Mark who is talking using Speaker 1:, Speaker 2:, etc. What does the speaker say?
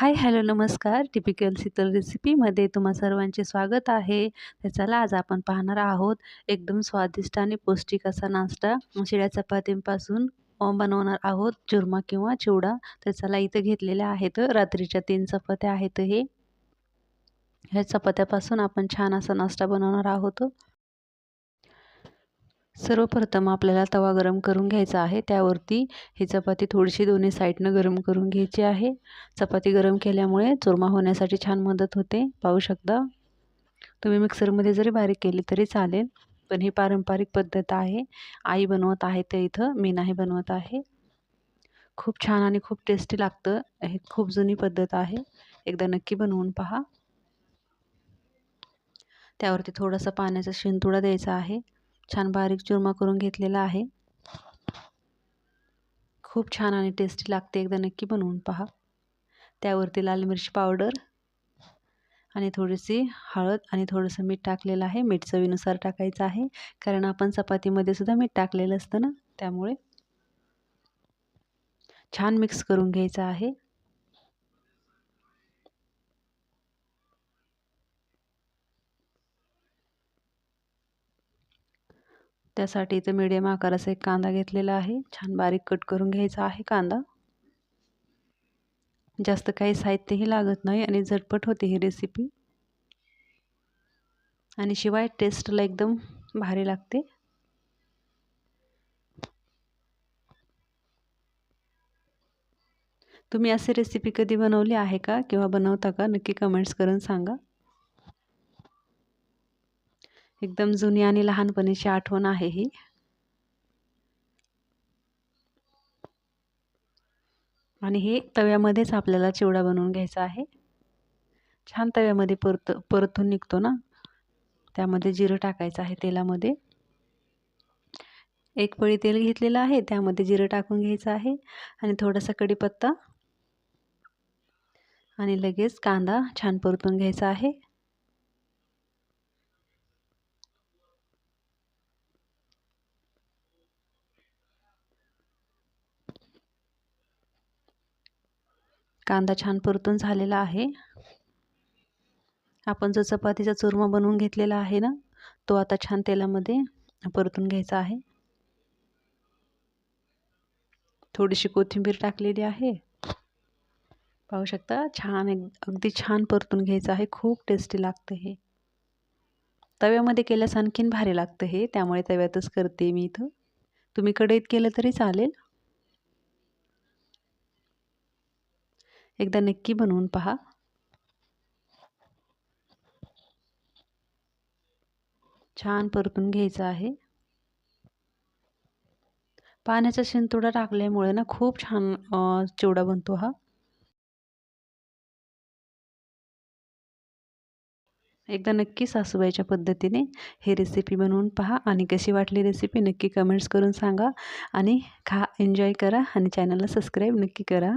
Speaker 1: हाय, hello, नमस्कार. Typical Sheetal रेसिपीमध्ये तुम्हा सर्वांचे स्वागत आहे. तर चला आज आपण पाहणार आहोत एकदम स्वादिष्ट आणि पौष्टिक असा नाश्ता शिळ्या चपातींपासून बनवणार आहोत चुरमा किंवा चिवडा. तर चला इथं घेतलेल्या आहेत रात्रीच्या 3 चपात्या आहेत ह्या चपात्यापासून आपण छान असा नाश्ता बनवणार आहोत. सर्वप्रथम आपल्याला तवा गरम करून घ्यायचा आहे. त्यावरती ही चपाती थोडीशी दोन्ही साईडनं गरम करून घ्यायची आहे. चपाती गरम केल्यामुळे चुरमा होण्यासाठी छान मदत होते. पाहू शकता तुम्ही मिक्सरमध्ये जरी बारीक केली तरी चालेल, पण ही पारंपरिक पद्धत आहे. आई बनवत आहे ते इथं मी नाही बनवत आहे. खूप छान आणि खूप टेस्टी लागतं. हे खूप जुनी पद्धत आहे. एकदा नक्की बनवून पहा. त्यावरती थोडासा पाण्याचा शिंतोडा द्यायचा आहे. छान बारीक चुरमा करून घेतलेला आहे. खूप छान आणि टेस्टी लागते. एकदा नक्की बनवून पहा. त्यावरती लाल मिरची पावडर आणि थोडीशी हळद आणि थोडंसं मीठ टाकलेलं आहे. मीठ चवीनुसार टाकायचं आहे, कारण आपण चपातीमध्ये सुद्धा मीठ टाकलेलं असतं ना, त्यामुळे छान मिक्स करून घ्यायचं आहे. त्यासाठी इथं मीडियम आकाराचा एक कांदा घेतलेला आहे. छान बारीक कट करून घ्यायचा आहे कांदा. जास्त काही साहित्यही लागत नाही आणि झटपट होते ही रेसिपी, आणि शिवाय टेस्टला एकदम भारी लागते. तुम्ही अशी रेसिपी कधी बनवली आहे का किंवा बनवता का? नक्की कमेंट्स करून सांगा. एकदम जुनी आणि लहानपणीची आठवण आहे ही. आणि हे तव्यामध्येच आपल्याला चिवडा बनवून घ्यायचा आहे. छान तव्यामध्ये परतून निघतो ना, त्यामध्ये जिरं टाकायचं आहे तेलामध्ये. एक पळी तेल घेतलेलं आहे, त्यामध्ये जिरं टाकून घ्यायचं आहे आणि थोडासा कढीपत्ता, आणि लगेच कांदा छान परतून घ्यायचा आहे. कांदा छान परतून झालेला आहे. आपण जो चपातीचा चुरमा बनवून घेतलेला आहे ना, तो आता छान तेलामध्ये परतून घ्यायचा आहे. थोडीशी कोथिंबीर टाकलेली आहे. पाहू शकता छान अगदी छान परतून घ्यायचं आहे. खूप टेस्टी लागतं हे. तव्यामध्ये केल्यास आणखीन भारी लागतं हे, त्यामुळे तव्यातच करते मी इथं. तुम्ही कढईत केलं तरी चालेल. एकदा नक्की बनवून पहा. छान परतून घ्यायचं आहे. पाण्याचा शिंतोडा टाकल्यामुळे ना खूप छान चिवडा बनतो हा. एकदा नक्की सासूबाईच्या पद्धतीने ही रेसिपी बनवून पहा, आणि कशी वाटली रेसिपी नक्की कमेंट्स करून सांगा. आणि एन्जॉय करा आणि चॅनलला सबस्क्राईब नक्की करा.